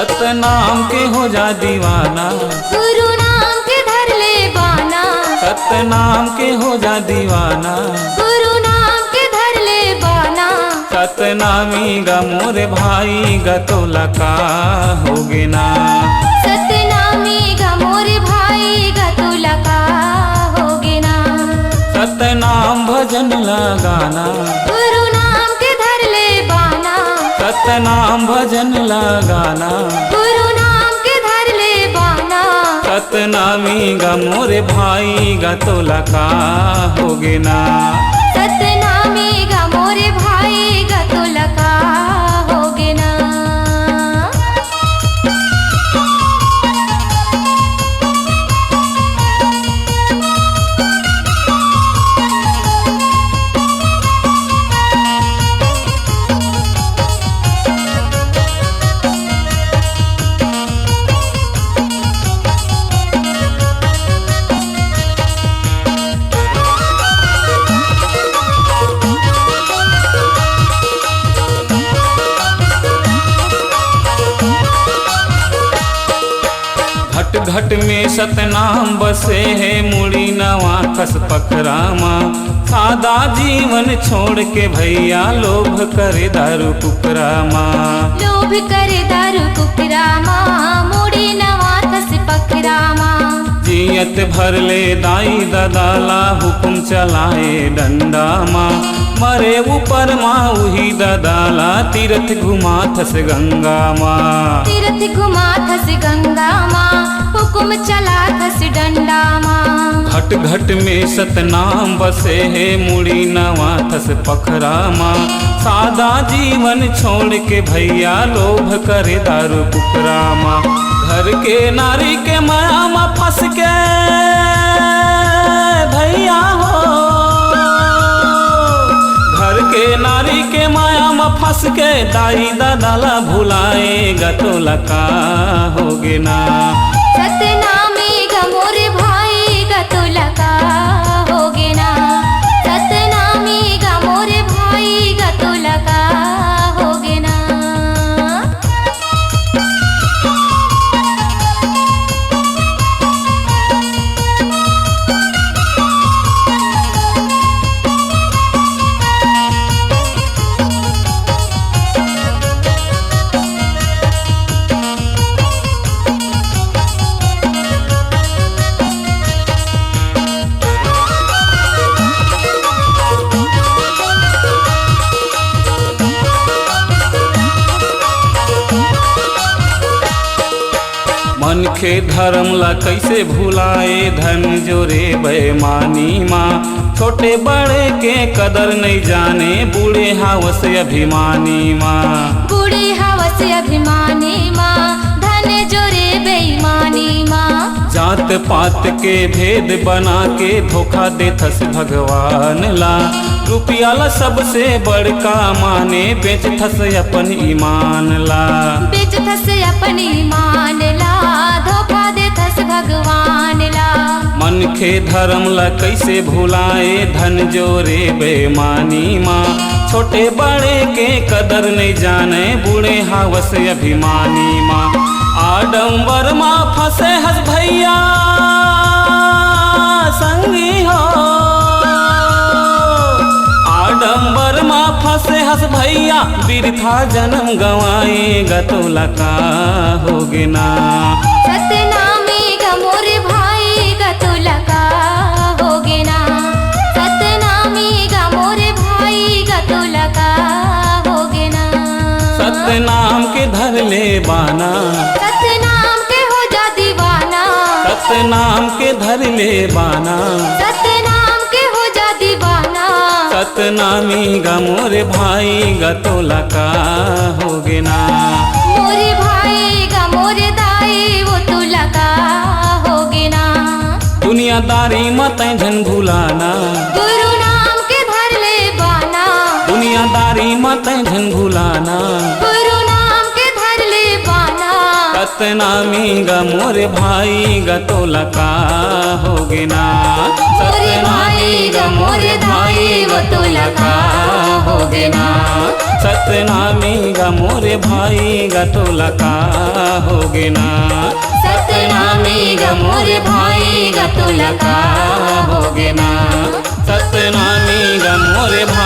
सतनाम के हो जा दीवाना, गुरु नाम के धर ले बाना, सतनाम के हो जा दीवाना, गुरु नाम के धर ले बाना। सतनामी गा मोरे भाई गा तोला का होगे ना, सतनामी गा मोरे भाई गा तोला का होगे ना। सतनाम भजन लगाना, गुरु नाम के धर ले बाना, सतनाम भजन लगाना, गुरु नाम के धर ले बाना। सतनामी गा मोरे भाई गा तोला का होगे ना, सतनामी गा मोरे भाई गा तोला का होगे ना। घट घट में सतनाम बसे है मुड़ी नवा कस पखरामा। सादा जीवन छोड़ के भैया लोभ करे दारू कुकरामा, लोभ करे दारू कुकरामा, मुड़ी नवा कस पकरामा। जियत भर ले दाई ददाला हुकुम चलाए डंडा माँ, मरे ऊपर माँ उही ददाला तीर्थ घुमा थस गंगा माँ, तीर्थ घुमा थस गंगा माँ, हुकुम चला थस डंडा माँ। घट घट में सतनाम बसे है मुड़ी नवा थस पखरामा। सादा जीवन छोड़ के भैया लोभ करे दारू कुकरामा। घर के नारी के माया में फंस के भैया हो, घर के नारी के माया में फंस के दाई दादाला भुलाएगा तो लका होगे ना। सतनामी गा मोरे भाई गा तोला का होगे ना, सतनामी गा मोरे भाई गा तोला का होगे ना। मन के धर्म ला कैसे भुलाए धन जोरे बेमानी माँ। छोटे बड़े के कदर नहीं जाने बूढ़े हावस अभिमानी माँ, बूढ़े हवस अभिमानी माँ, धन जोरे बेईमानी माँ। जात पात के भेद बना के धोखा देथस भगवान ला। रुपया ला सबसे बड़का माने बेच थस अपन ईमान ला, बेच थस अपन ईमान ला, धोखा दे थस भगवान ला। मन के धर्म ला कैसे भुलाए धन जोरे बेमानी माँ। छोटे बड़े के कदर नहीं जाने बूढ़े हावस अभिमानी माँ। आडंबर माँ फंसे हस भैया संगी हो, आडंबर माँ फंसे हस भैया बिरथा जन्म गवाएगा तो लका होगे ना। सतनामी गा मोरे भाई गा तोला का होगे ना, सतनामी गा मोरे भाई गा तोला का होगे ना। सतनाम के धर ले बाना, सतनाम के हो जा दीवाना, सतनाम के धर ले बाना। सतनाम के हो जा दीवाना। सतनामी गा मोरे भाई गा तोला का होगे ना। मोरे भाई गा मोरे दाई वो तोला का होगे ना। दुनियादारी मत झन भुलाना, गुरु नाम के धर ले बाना, दुनियादारी मत झन भुलाना। गुरु नाम के धर ले बाना। सतनामी गा मोरे भाई गा तोला का होगे ना मोरे भाई गा मोरे भाई वो तोला का होगे ना सतनामी गा मोरे भाई गा तोला का होगे ना सतनामी गा मोरे भाई गा तोला का होगे ना सतनामी गा मोरे भाई